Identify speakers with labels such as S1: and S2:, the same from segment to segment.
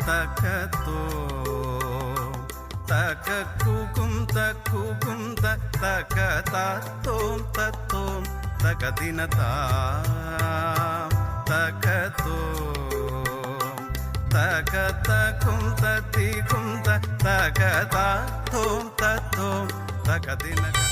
S1: തകതോ തകകുകും തകുകും തകതത്തോം തത്തോം തകദിനതാ തകതോ തകതകും തതികും തകതത്തോം തത്തോം തകദിനതാ.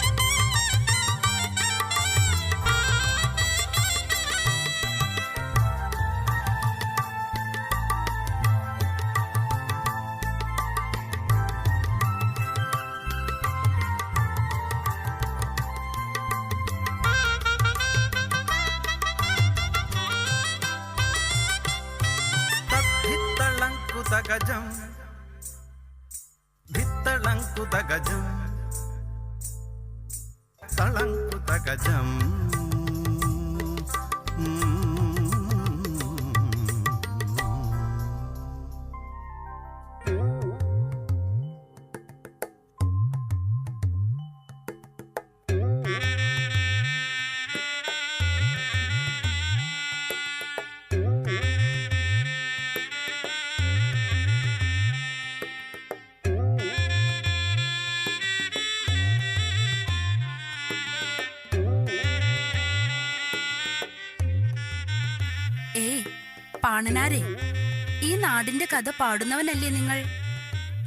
S1: ഭിത്തളങ്കുതഗജം ഭിത്തളങ്കുതഗജം തളങ്കുതഗജം
S2: പാണനാരെ, ഈ നാടിന്റെ കഥ പാടുന്നവനല്ലേ നിങ്ങൾ?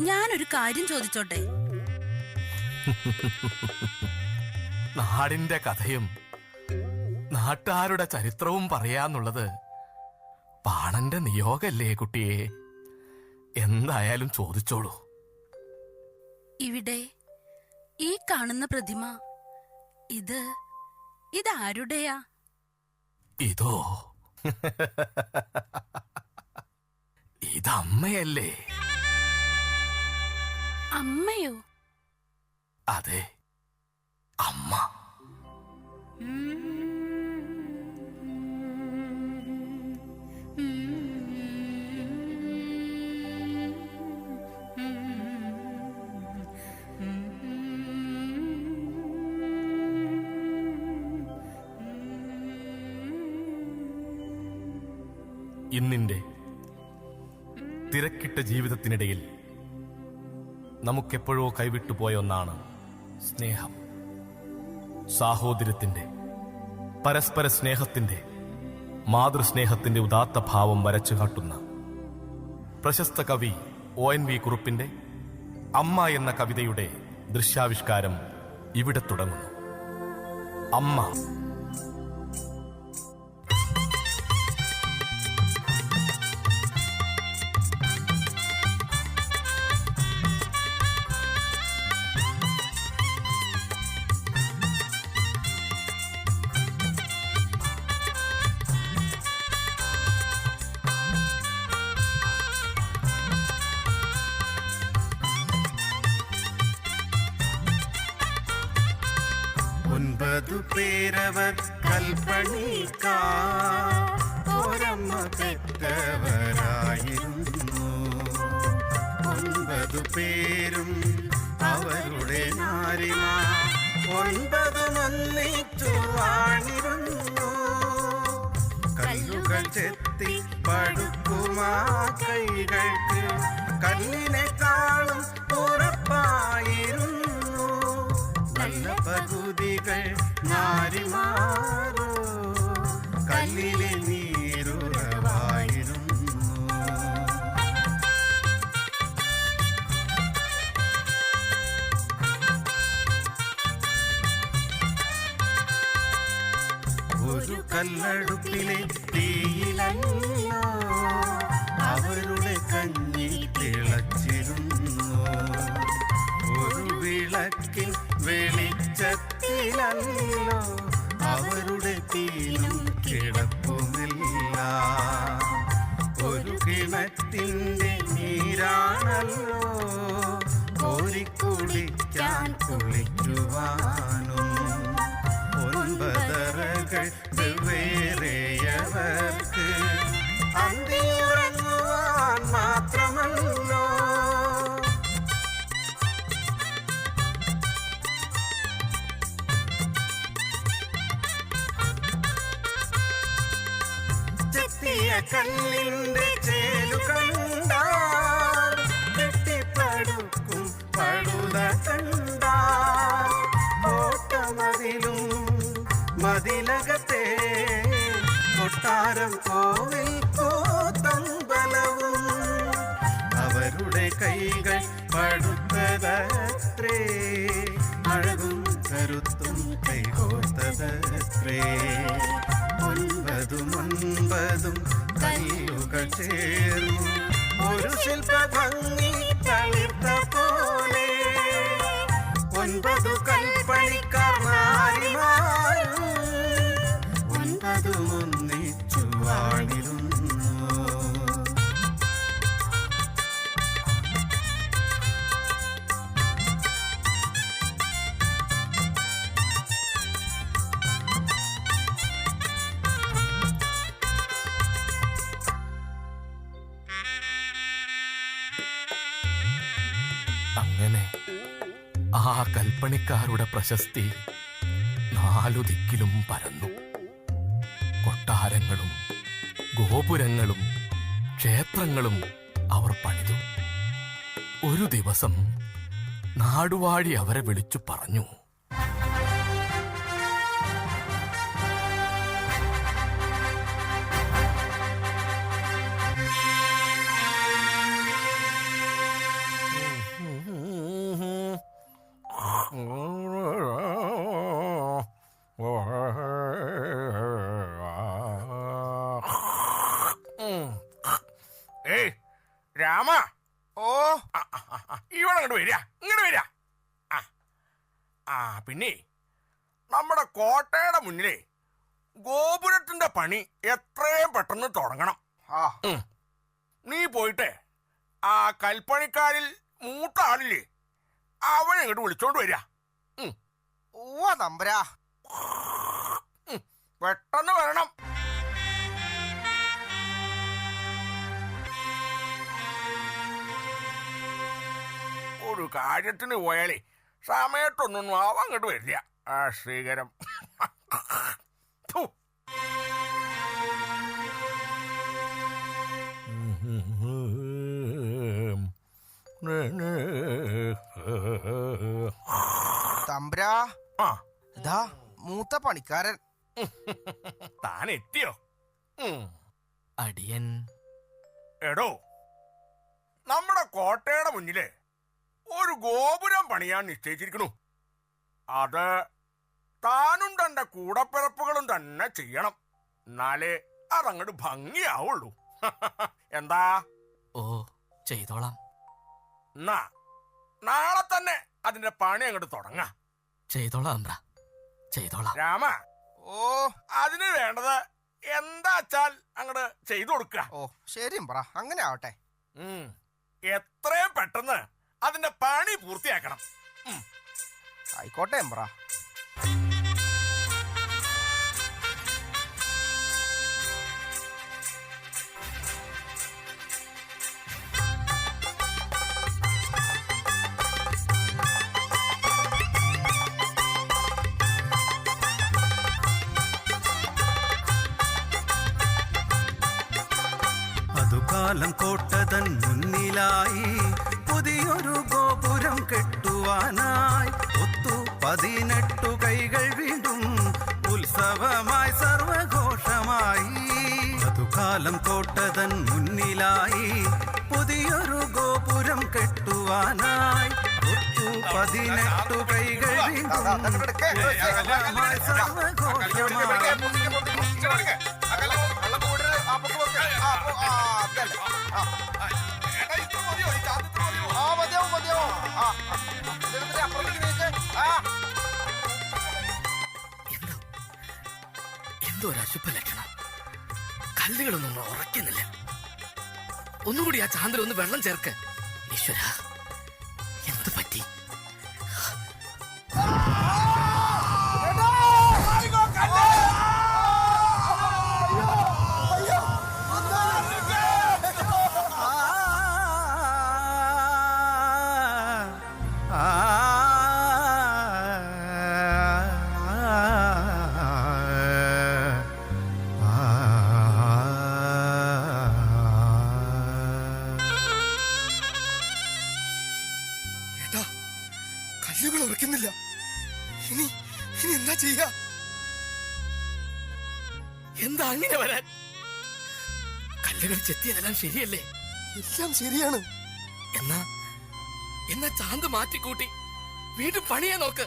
S2: ഞാനൊരു കാര്യം ചോദിച്ചോട്ടെ?
S3: നാടിന്റെ കഥയും നാട്ടുകാരുടെ ചരിത്രവും പറയാന്നുള്ളത് പാണന്റെ നിയോഗല്ലേ കുട്ടിയെ? എന്തായാലും ചോദിച്ചോളൂ.
S2: ഇവിടെ ഈ കാണുന്ന പ്രതിമ ഇതാരുടെയാ?
S3: ഇതോ ഇതമ്മയല്ലേ?
S2: അമ്മയോ?
S3: അതെ, അമ്മ. ഇന്നിന്റെ തിരക്കിട്ട ജീവിതത്തിനിടയിൽ നമുക്കെപ്പോഴോ കൈവിട്ടുപോയ ഒന്നാണ് സ്നേഹം. സാഹോദര്യത്തിന്റെ, പരസ്പര സ്നേഹത്തിന്റെ, മാതൃസ്നേഹത്തിന്റെ ഉദാത്ത ഭാവം വരച്ചു കാട്ടുന്ന പ്രശസ്ത കവി ONV കുറുപ്പിന്റെ അമ്മ എന്ന കവിതയുടെ ദൃശ്യാവിഷ്കാരം ഇവിടെ തുടങ്ങുന്നു. അമ്മ.
S1: ഒൻപതു പേരവർ കൽപ്പണിക്കാർ ഒരമ്മ പെറ്റവരായിരുന്നു. 9 പേരും അവരുടെ നാരിമാർ 9 ഒന്നിച്ചു വാണിരുന്നു. കല്ലുകൾ ചെത്തി പടുക്കുമാ കൈകൾക്ക് കല്ലിനെക്കാളും ഉറപ്പായിരുന്നു. നല്ല പകുതികൾ നാരിമാരോ കല്ലിലെ നീരുറവായിരുന്നു. ഒരു കല്ലടുപ്പിലെ തീയിലല്ലോ അവരുടെ കഞ്ഞി തിളച്ചിരുന്നു. ഒരു വിളക്കിൽ വെളിച്ചത്തിലല്ലോ അവരുടെ തീനും കിടപ്പുമില്ല. ഒരു കിണറ്റിന്റെ നീരാണല്ലോ കോരിക്കുടിക്കാൻ കുളിക്കുവാനും. 9 അറകൾ വെവ്വേറെയവർക്ക് അന്തിയുറങ്ങുവാൻ മാത്രമല്ലോ. കല്ലിന്റെ ചേലു കണ്ടാൽ കെട്ടിപ്പടുക്കും പടുത കണ്ടാൽ കോട്ടമതിലും മതിലകത്തെ കൊട്ടാരം കോവിൽ കോത്തമ്പലവും അവരുടെ കൈകൾ പടുത്തതത്രേ അഴകും കരുത്തും കൈകോർത്തതത്രേ 9 കല്ലുകൾ ചേർന്നു ഒരു ശില്പഭംഗി തളിർത്ത പോലെ 9 കൽപ്പണിക്കാർ നാരിമാരും 9 ഒന്നിച്ചു വാണിരുന്നു.
S3: അങ്ങനെ ആ കൽപ്പണിക്കാരുടെ പ്രശസ്തി 4 ദിക്കിലും പരന്നു. കൊട്ടാരങ്ങളും ഗോപുരങ്ങളും ക്ഷേത്രങ്ങളും അവർ പണിതു. ഒരു ദിവസം നാടുവാഴി അവരെ വിളിച്ചു പറഞ്ഞു,
S4: രാമ, ഓ ഇവിടെ ഇങ്ങോട്ട് വരിക, ഇങ്ങോട്ട് വരിക. പിന്നെ നമ്മുടെ കോട്ടയുടെ മുന്നിലെ ഗോപുരത്തിന്റെ പണി എത്രയും പെട്ടെന്ന് തുടങ്ങണം. നീ പോയിട്ട് ആ കൽപ്പണിക്കാരിൽ മൂത്ത ആളില്ലേ അവനെ ഇങ്ങോട്ട് വിളിച്ചോണ്ട് വരിക.
S5: തമ്പുരാ,
S4: പെട്ടെന്ന് വരണം. ഒരു കാര്യത്തിന് പോയാലേ സമയത്തൊന്നും അവ അങ്ങോട്ട് വരില്ല. ആ ശ്രീകരം
S5: തമ്പുരാ, ഇതാ മൂത്ത പണിക്കാരൻ.
S4: താൻ എത്തിയോ?
S3: അടിയൻ.
S4: എടോ, നമ്മുടെ കോട്ടയുടെ മുന്നില് ഒരു ഗോപുരം പണിയാൻ നിശ്ചയിച്ചിരിക്കണു. അത് താനും തന്റെ കൂടപ്പിറപ്പുകളും തന്നെ ചെയ്യണം. എന്നാലേ അതങ്ങോട്ട് ഭംഗിയാവുള്ളൂ. എന്താ?
S3: ഓ, ചെയ്തോളാം.
S4: എന്നാ നാളെ തന്നെ അതിന്റെ പണി അങ്ങോട്ട് തുടങ്ങാം.
S3: ചെയ്തോളാം ചെയ്തോളാം.
S4: രാമ,
S5: ഓ
S4: അതിന് വേണ്ടത് എന്താ വെച്ചാൽ അങ്ങോട്ട് ചെയ്തു കൊടുക്കുക.
S5: ഓ ശരി പറ, അങ്ങനെ ആവട്ടെ.
S4: എത്രയും പെട്ടെന്ന് അതിന്റെ പണി പൂർത്തിയാക്കണം.
S5: ആയിക്കോട്ടെ പറ.
S1: അതുകാലം കോട്ടതൻ മുന്നിലായി പുതിയൊരു ഗോപുരം കെട്ടുവാനായി 18 കൈകൾ വീണ്ടും ഉത്സവമായി സർവഘോഷമായി. അതുകാലം കോട്ടതൻ മുന്നിലായി പുതിയൊരു ഗോപുരം കെട്ടുവാനായി 18 കൈകൾ വീണ്ടും ഉത്സവമായി സർവഘോഷമായി.
S3: എന്തോ ഒരു അശുഭ ലക്ഷണം. കല്ലുകളൊന്നും ഉറക്കുന്നില്ല. ഒന്നുകൂടി ആ ചാന്ദ്ര ഒന്ന് വെള്ളം ചേർക്ക്. ഈശ്വര, എന്ത് പറ്റി? ചെയ്യാ? എന്താ അങ്ങനെ വരാൻ? കല്ലുകൾ ചെത്തിയതെല്ലാം ശരിയല്ലേ?
S5: എല്ലാം ശരിയാണ്.
S3: എന്നാ എന്നാ ചാന്ത് മാറ്റിക്കൂട്ടി വീണ്ടും പണിയാ നോക്ക്.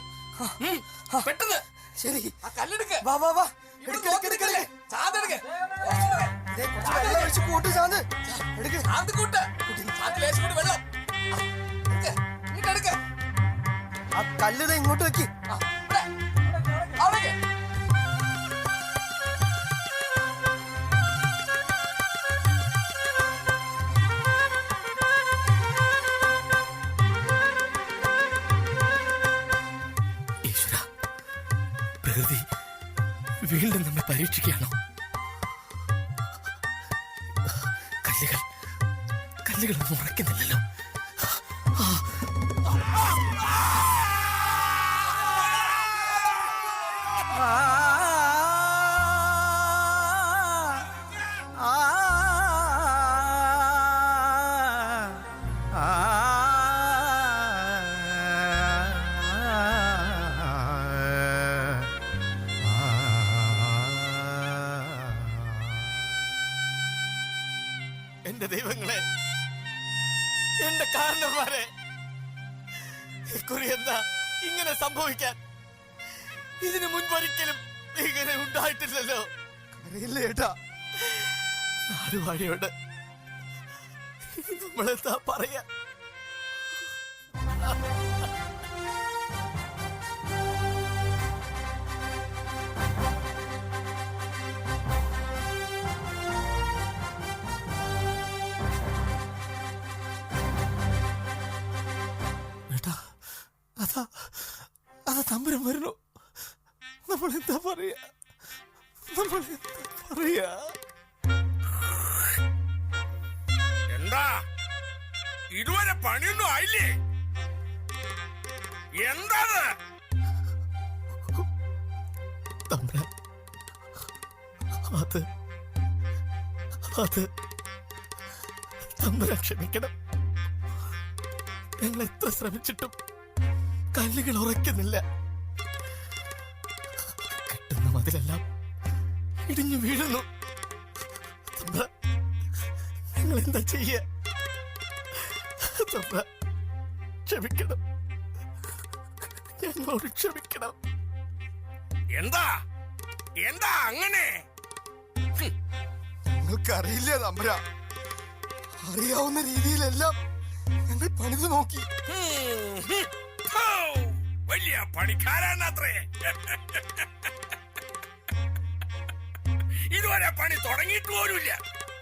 S3: പെട്ടെന്ന്
S5: ശരി,
S3: ആ കല്ലെടുക്ക്.
S5: വാ വാ വാ.
S3: ഇവിടെ
S5: എടുക്ക്, എടുക്ക്, എടുക്ക്,
S3: നോക്ക്.
S5: എടുക്ക്.
S3: ചാന്ത് എടുക്ക്.
S5: ദേ, കുറച്ച് വെള്ളം ഒഴിച്ച് കൂട്ട് ചാന്ത്. എടുക്ക്.
S3: ചാന്ത് കൂട്ട്. ചാന്ത് ലേശം കൂടി വെള്ളം. എടുക്ക്. ഇങ്ങോട്ട് എടുക്ക്.
S5: ആ കല്ല് ദേ ഇങ്ങോട്ട് വെക്ക്.
S3: ഇവിടെ. അവിടേക്ക്. ഈശ്വരാ, പ്രകൃതി വീണ്ടും നമ്മെ പരീക്ഷിക്കുകയാണോ? കല്ലുകളൊന്നും ഉറക്കുന്നില്ലല്ലോ. എന്റെ ദൈവങ്ങളെ, എന്റെ കാരണന്മാരെ, ഇക്കുറി എന്താ ഇങ്ങനെ സംഭവിക്കാൻ? ഇതിനു മുൻപൊരിക്കലും ഇങ്ങനെ ഉണ്ടായിട്ടില്ലല്ലോ.
S5: അറിയില്ല ഏട്ടാ.
S3: നാടുവാഴിയോട് നമ്മളെന്താ പറയാ? അതാ തമ്പുരം വരുന്നു. നമ്മളെന്താ പറയാ?
S4: എന്താ ഇതുവരെ പണിയൊന്നും ആയില്ലേ? എന്താ
S3: തമ്പുരാൻ, അത് തമ്പുരാൻ ക്ഷമിക്കണം. ഞങ്ങൾ എത്ര ശ്രമിച്ചിട്ടും കല്ലുകൾ ഉറയ്ക്കുന്നില്ല. കെട്ടുന്ന മതിലെല്ലാം ഇടിഞ്ഞു വീഴുന്നു. തമ്പുരാൻ, ഞങ്ങൾ എന്താ ചെയ്യ? തമ്പുരാൻ ക്ഷമിക്കണം, ഞങ്ങളോട് ക്ഷമിക്കണം.
S4: എന്താ എന്താ അങ്ങനെ?
S5: ഞങ്ങൾക്കറിയില്ല തമ്പുരാ. അറിയാവുന്ന രീതിയിലെല്ലാം ഞങ്ങൾ പണിത് നോക്കി.
S4: ഹോ, വലിയ പണിക്കാരാണത്രേ. ഇതുവരെ പണി തുടങ്ങിയിട്ട് പോലുമില്ല.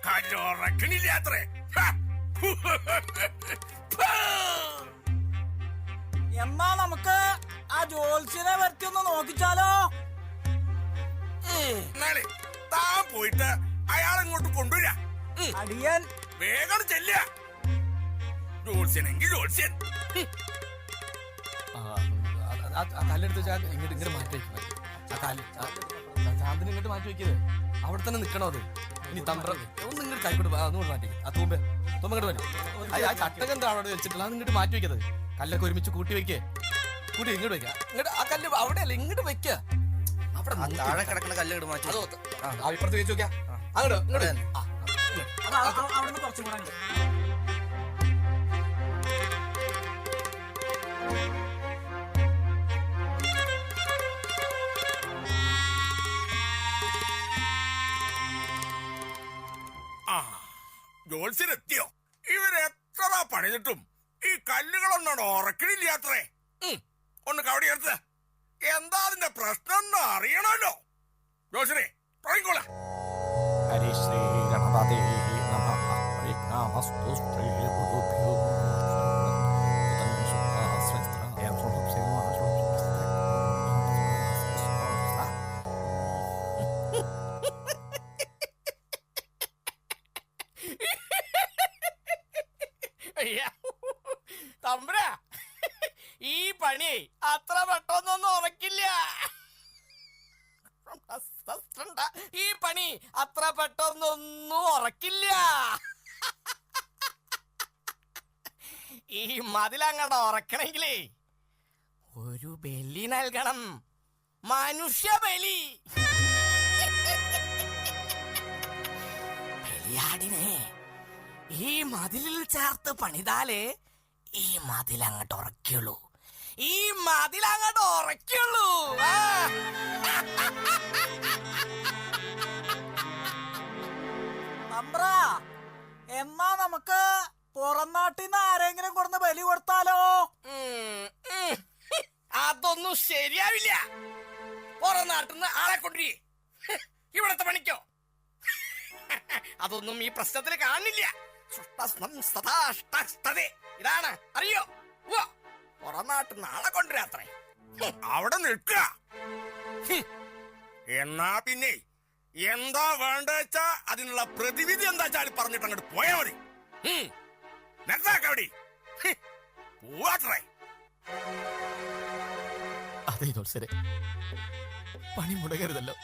S4: കല്ലുറക്കണില്ല അത്രേ.
S6: എന്നാ നമുക്ക് ആ ജോത്സ്യനെ വരുത്തി ഒന്ന് നോക്കിച്ചാലോ?
S4: നാളെ താൻ പോയിട്ട് അയാളെങ്ങോട്ട് കൊണ്ടുവരാ.
S6: അടിയൻ
S4: വേഗം ചെല്ല. ജോത്സ്യനെങ്കിൽ ജോത്സ്യൻ.
S3: കല്ലെടുത്ത് ഇങ്ങോട്ട് മാറ്റി വെക്കുന്നത്. ചാന്തിന് ഇങ്ങോട്ട് മാറ്റി വെക്കരുത്. അവിടെ തന്നെ നിക്കണോ അത്? ഇനി തന്ത്രം ഒന്ന് ഇങ്ങോട്ട് കൈക്കൂട്ട് ഒന്നുകൂടെ മാറ്റി. ആ തുമ്പങ്ങോട്ട് വരും. ആ ചട്ടകം എന്താ അവിടെ വെച്ചിട്ടുള്ള അത് ഇങ്ങോട്ട് മാറ്റി വെക്കത്. കല്ലൊക്കെ ഒരുമിച്ച് കൂട്ടി വെക്കേ. കൂട്ടി ഇങ്ങോട്ട് വെക്ക. ഇങ്ങോട്ട് ആ കല്ല് അവിടെയല്ല, ഇങ്ങോട്ട് വെക്ക. അവിടെ
S5: താഴെ കിടക്കുന്ന കല്ല് ഇങ്ങോട്ട് മാറ്റി.
S3: ഇപ്പുറത്ത് വെച്ച് നോക്കിയാ. അങ്ങോട്ട് ഇങ്ങോട്ട്.
S6: അവിടുന്ന് കുറച്ചും കൂടെ ഉണ്ട്.
S4: ജോത്സ്യനെത്തിയോ? ഇവരെത്ര പണിതിട്ടും ഈ കല്ലുകളൊന്നും ഉറക്കണില്ലാത്രേ. ഒന്ന് കവടി എടുത്ത് എന്താ അതിന്റെ പ്രശ്നം എന്ന് അറിയണമല്ലോ. ജോത്സ്യനെ തുടങ്ങിക്കോളാം.
S3: ഹരിശ്രീ ഗണപതി നമഃ. വിഘ്നമസ്തു ശ്രീഗുരുഭ്യോ തമ്പ്ര, ഈ പണി അത്ര പെട്ടെന്നൊന്നും ഉറക്കില്ല. ഈ പണി അത്ര പെട്ടെന്നൊന്നും ഉറക്കില്ല. ഈ മതിലങ്ങടെ ഉറക്കണെങ്കിലേ ഒരു ബലി നൽകണം. മനുഷ്യ ബലി. ബലിയാടിനെ ഈ മതിലിൽ ചേർത്ത് പണിതാലേ ഈ മതിൽ അങ്ങോട്ട് ഉറക്കുള്ളൂ. ഈ മതിൽ അങ്ങോട്ട് ഉറക്കുള്ളൂ.
S6: തമ്പ്ര, എന്നാ നമുക്ക് പുറം നാട്ടിൽ നിന്ന് ആരെങ്കിലും കൊടുന്ന് ബലി കൊടുത്താലോ?
S3: അതൊന്നും ശരിയാവില്ല. പുറം നാട്ടിന്ന് ആളെ കൊണ്ടുവരി. ഇവിടത്തെ പണിക്കോ? അതൊന്നും ഈ പ്രശ്നത്തിൽ കാണില്ല. ഇതാണ് അറിയോ? പുറം നാട്ടിന്ന് ആളെ കൊണ്ടുവരാത്രേ.
S4: അവിടെ നിൽക്കുക. എന്നാ പിന്നെ എന്താ വേണ്ട വെച്ചാ അതിനുള്ള പ്രതിവിധി എന്താ വെച്ചാൽ പറഞ്ഞിട്ട് അങ്ങോട്ട് പോയാ മതി. നെത്താക്കവിടെ പോവാത്രേ.
S3: അതെ ജോത്സരെ, പണി മുടങ്ങരുതല്ലോ.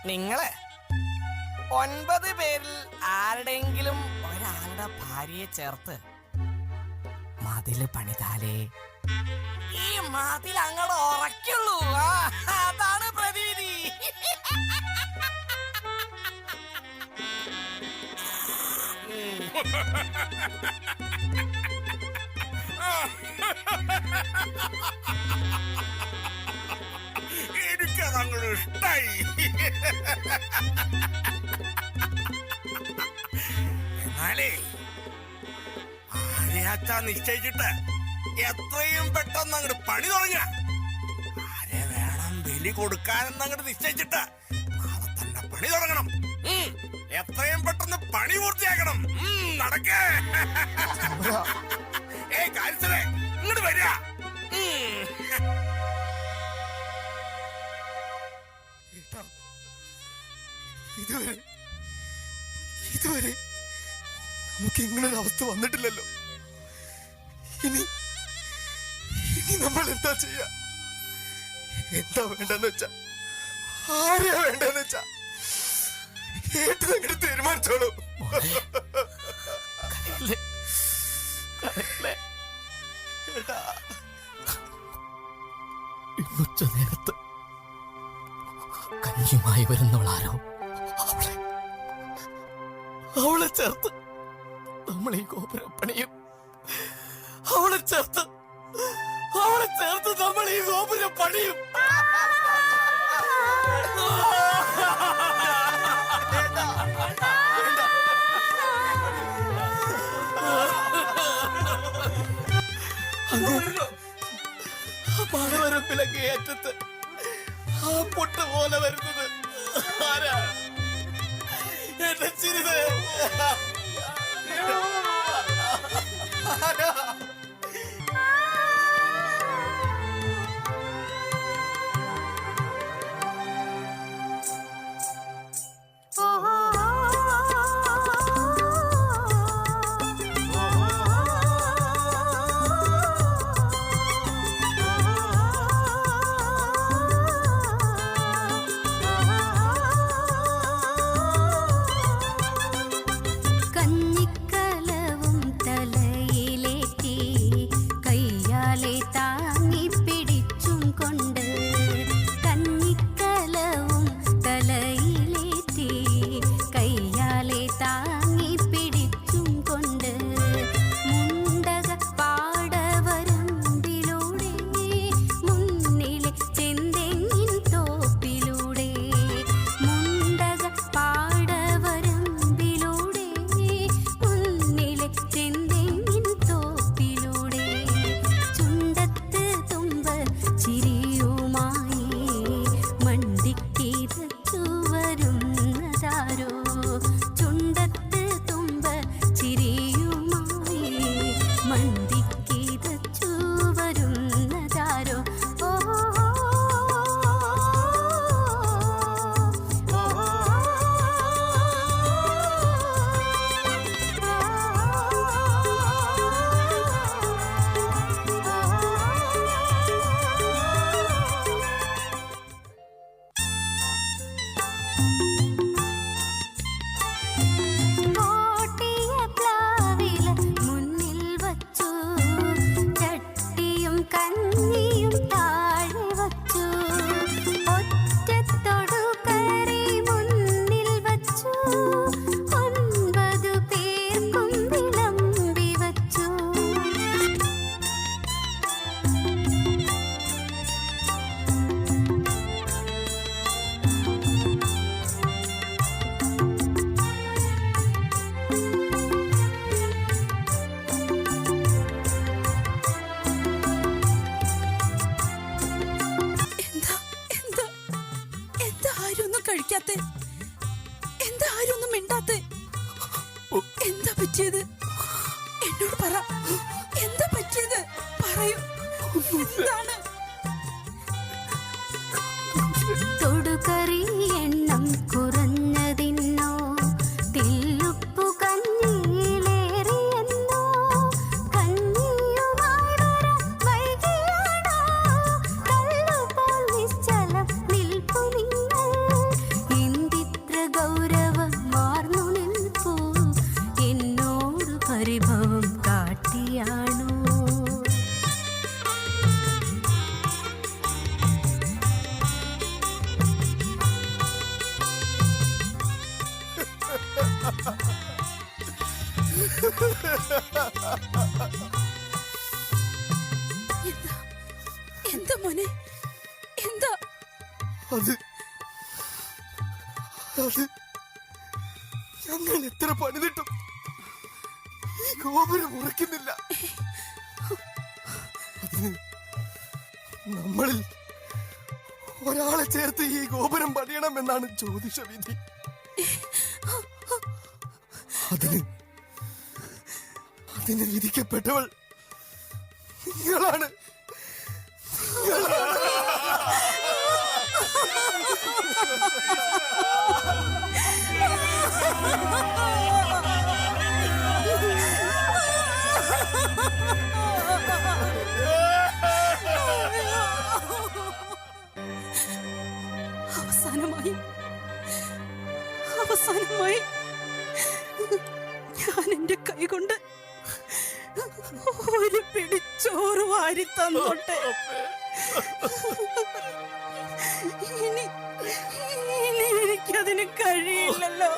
S3: നിങ്ങള് 9 പേരിൽ ആരുടെങ്കിലും ഒരാളുടെ ഭാര്യയെ ചേർത്ത് മതില് പണിതാലേ ഈ മതിൽ അങ്ങോട്ട് ഉറക്കുള്ളൂ. അതാണ് പ്രതിവിധി.
S4: എനിക്കതങ്ങോട്ട് ഇഷ്ടായി. എന്നാലേ ആരെയാച്ചാ നിശ്ചയിച്ചിട്ട് എത്രയും പെട്ടെന്ന് അങ്ങോട്ട് പണി തുടങ്ങുക. ആരെ വേണം ബലി കൊടുക്കാനെന്ന് അങ്ങോട്ട് നിശ്ചയിച്ചിട്ട് നാളെ തന്നെ പണി തുടങ്ങണം. എത്രയും പെട്ടെന്ന് പണി പൂർത്തിയാക്കണം. നടക്കേ. ഏയ് കാര്യസ്ഥരെ, ഇങ്ങോട്ട് വരിക.
S5: ഇതുവരെ നമുക്ക് ഇങ്ങനൊരു അവസ്ഥ വന്നിട്ടില്ലല്ലോ. ഇനി നമ്മൾ എന്താ ചെയ്യാ? എന്താ വേണ്ടെന്ന് വെച്ചാ, ആരെയാ വേണ്ടെന്ന് വെച്ചാ ഏറ്റവും അങ്ങോട്ട് തീരുമാനിച്ചോളൂ.
S3: ഇന്നുച്ച നേരത്ത് കഞ്ഞിയുമായി വരുന്നവളാരോ അവളെ ചേർത്ത് നമ്മൾ ഈ ഗോപുരം പണിയും. അവളെ ചേർത്ത് നമ്മൾ ഈ ഗോപുരം പണിയും. മഴവരമ്പിലൊക്കെ ഏറ്റത്ത് ആ പൊട്ട് പോലെ വരുന്നത് ആരാ? എന്റെ ചിരിത് ആരാ?
S7: കഞ്ഞിക്കലവും തലയിലേന്തി
S2: എന്താ ആരും ഒന്നും മിണ്ടാത്തെ? എന്താ പറ്റിയത്? എന്നോട് പറ. എന്താ പറ്റിയത്? പറയൂ. എന്താണ്?
S7: തൊടുകറി എണ്ണം കുറഞ്ഞതിന്നോ, തില്ലുപ്പു കഞ്ഞിയിലേറിയെന്നോ, കഞ്ഞിയുമായി വരാൻ വൈകിയാണോ, കല്ലുപോൽ നിശ്ചലം നിൽപ്പു നിങ്ങൾ, എന്തിത്ര ഗൗരവമാർന്നു നിൽപ്പു, എന്നോട് പരിഭവം കാട്ടിയാണോ?
S2: എന്താ? എന്താ മോനെ? എന്താ?
S5: അത് ഞങ്ങൾ എത്ര പണിതിട്ടും ഈ ഗോപുരം ഉറക്കുന്നില്ല. അതിന് നമ്മളിൽ ഒരാളെ ചേർത്ത് ഈ ഗോപുരം പണിയണമെന്നാണ് ജ്യോതിഷ വിധി. അതിന് വിധിക്കപ്പെട്ടവൾ നിങ്ങളാണ്.
S2: അവസാനമായി ഞാൻ എന്റെ കൈകൊണ്ട് ഒരു പിടിച്ചോറ് വാരി തന്നോട്ടെ. ഇനി എനിക്കതിന് കഴിയില്ലല്ലോ.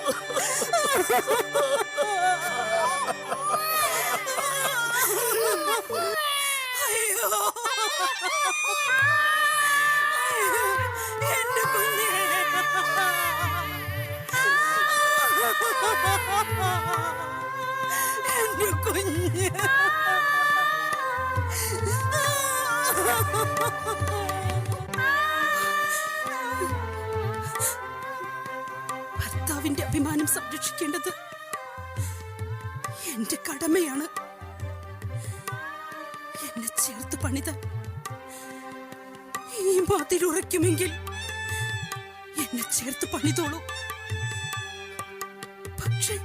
S2: അയ്യോ, എന്റെ കുഞ്ഞേ, എന്റെ കുഞ്ഞ്. ഭർത്താവിന്റെ അഭിമാനം സംരക്ഷിക്കേണ്ടത് എന്റെ കടമയാണ്. എന്നെ ചേർത്ത് പണിത ഈ മതിലുറയ്ക്കുമെങ്കിൽ എന്നെ ചേർത്ത് പണിതോളൂ. പക്ഷേ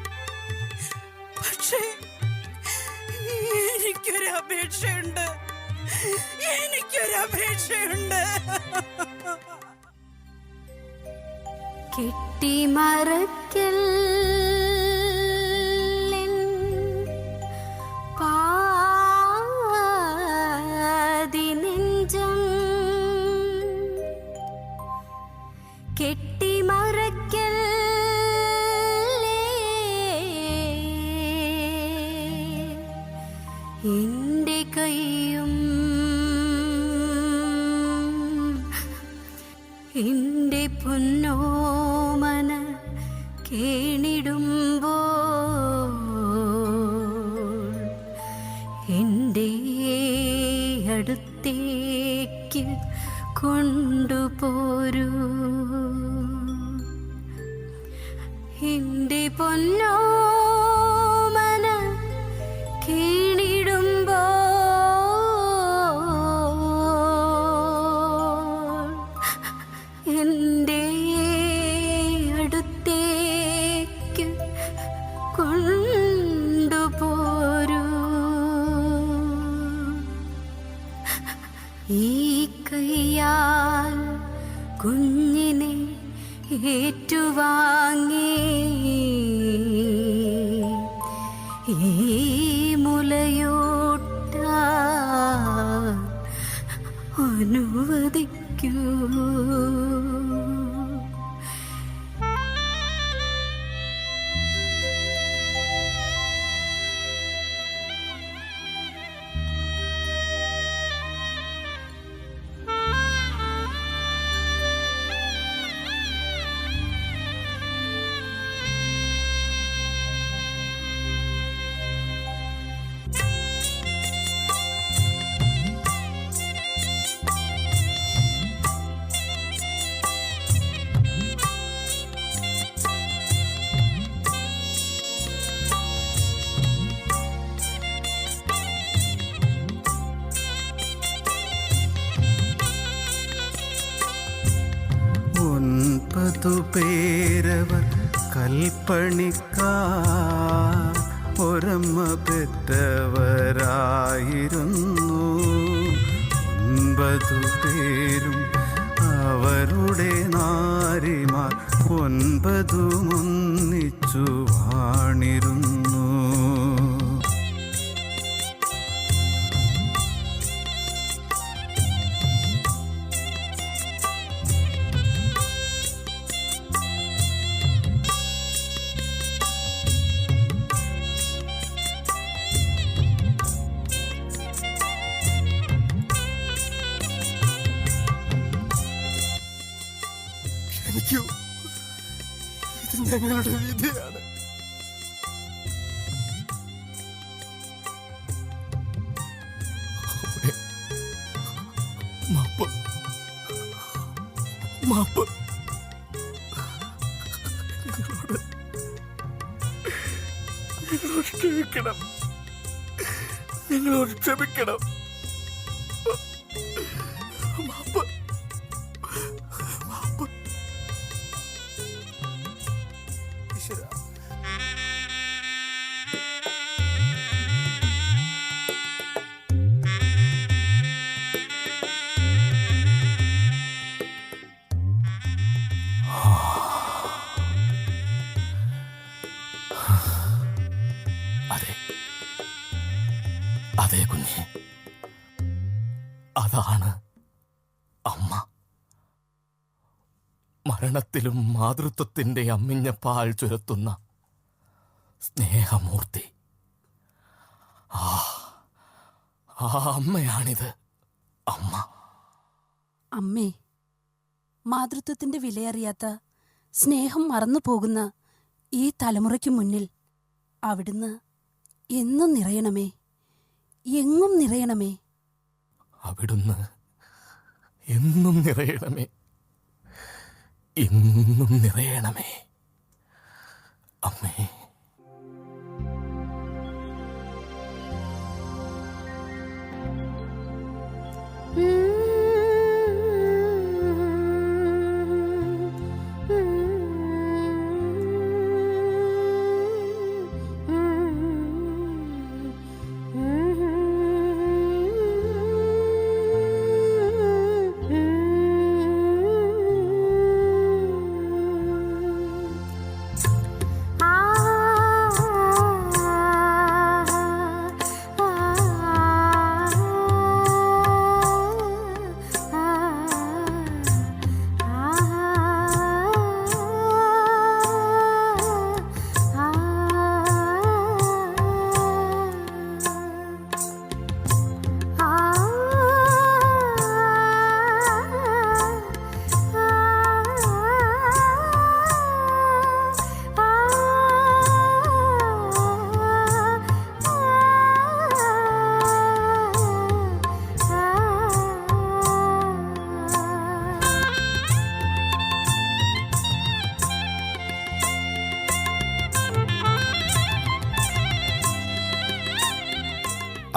S2: എനിക്കൊരപേക്ഷയുണ്ട്.
S7: കെട്ടിമറയ്ക്കൽ പാതിനെഞ്ചം, കെട്ടിമറയ്ക്കൽ എന്റെ കൈയും എന്റെ പൊന്നോമന കേണിടുമ്പോൾ എന്റെ അടുത്തേക്ക് കൊണ്ടുപോരൂ. എന്റെ പൊന്നോമന കേണിടുമ്പോൾ എന്റെ അടുത്തേക്ക് കൊണ്ടുപോരൂ. ഈ കൈയാൽ കുഞ്ഞിനെ ഏറ്റുവാങ്ങി ഈ മുലയോട്ടാൻ അനുവദിക്കൂ.
S1: കൽപ്പണിക്കാർ ഒരമ്മ പെറ്റവരായിരുന്നു. 9 പേരും അവരുടെ നാരിമാർ 9 ഒന്നിച്ചു വാണിരുന്നു.
S5: ഇത് ഞങ്ങളുടെ വിധിയാണ്. മാപ്പ് മാപ്പ് ഞങ്ങളോട് ക്ഷമിക്കണം. ഞങ്ങളോട് ക്ഷമിക്കണം. മാപ്പ് മാപ്പ്. ഈശ്വരാ,
S3: അതെ അതെ കുഞ്ഞെ, അതാണ് അമ്മ. മരണത്തിലും മാതൃത്വത്തിന്റെ അമ്മിഞ്ഞ പാൽ ചുരത്തുന്ന സ്നേഹമൂർത്തി. ആ അമ്മയാണിത്, അമ്മ.
S2: അമ്മേ, മാതൃത്വത്തിന്റെ വിലയറിയാത്ത സ്നേഹം മറന്നു പോകുന്ന ഈ തലമുറയ്ക്ക് മുന്നിൽ അവിടുന്ന് എന്നും നിറയണമേ, എങ്ങും നിറയണമേ.
S3: അവിടുന്ന് എന്നും നിറയണമേ, എന്നും നിറയണമേ അമ്മേ.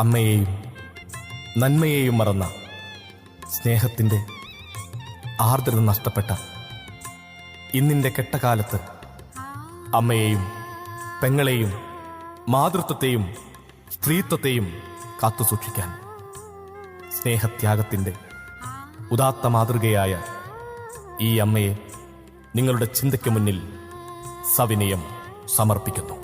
S3: അമ്മയെയും നന്മയെയും മറന്ന, സ്നേഹത്തിൻ്റെ ആർദ്രത നഷ്ടപ്പെട്ട ഇന്നിൻ്റെ കെട്ടകാലത്ത് അമ്മയെയും പെങ്ങളെയും മാതൃത്വത്തെയും സ്ത്രീത്വത്തെയും കാത്തുസൂക്ഷിക്കാൻ സ്നേഹത്യാഗത്തിൻ്റെ ഉദാത്ത മാതൃകയായ ഈ അമ്മയെ നിങ്ങളുടെ ചിന്തയ്ക്ക് മുന്നിൽ സവിനയം സമർപ്പിക്കുന്നു.